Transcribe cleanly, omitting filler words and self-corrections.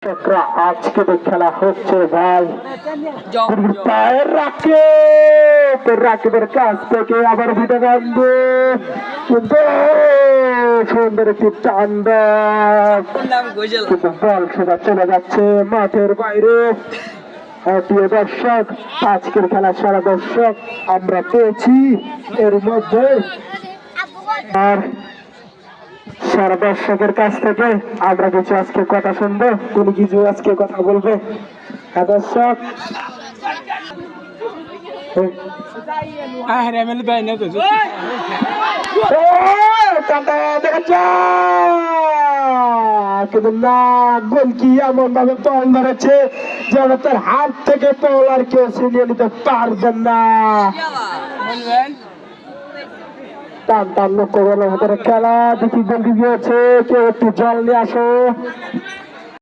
আজকে খেলা হচ্ছে ভাই পায়ের রাকিবের কাছ থেকে আবার ভিটে বাঁধবে কিন্তু সুন্দর একটি কিন্তু বল সোজা চলে যাচ্ছে মাঠের বাইরে। প্রিয় দর্শক, আজকের খেলা সারা দর্শক আমরা পেয়েছি এর মধ্যে, আর সারা দর্শকের কাছ থেকে আমরা কিছু আজকে কথা শুনবো, তিনি কিছু আজকে কথা বলবে। দর্শক কিন্তু না, গোলকি এমন ভাবে বল ধরেছে যেন তার হাত থেকে বল আর কেউ ছিনিয়ে নিতে পারবেন না। টান টান লক্ষ্য করলো খেলা, দেখি গোলকি গিয়েছে, কেউ একটু জল নিয়ে আসো।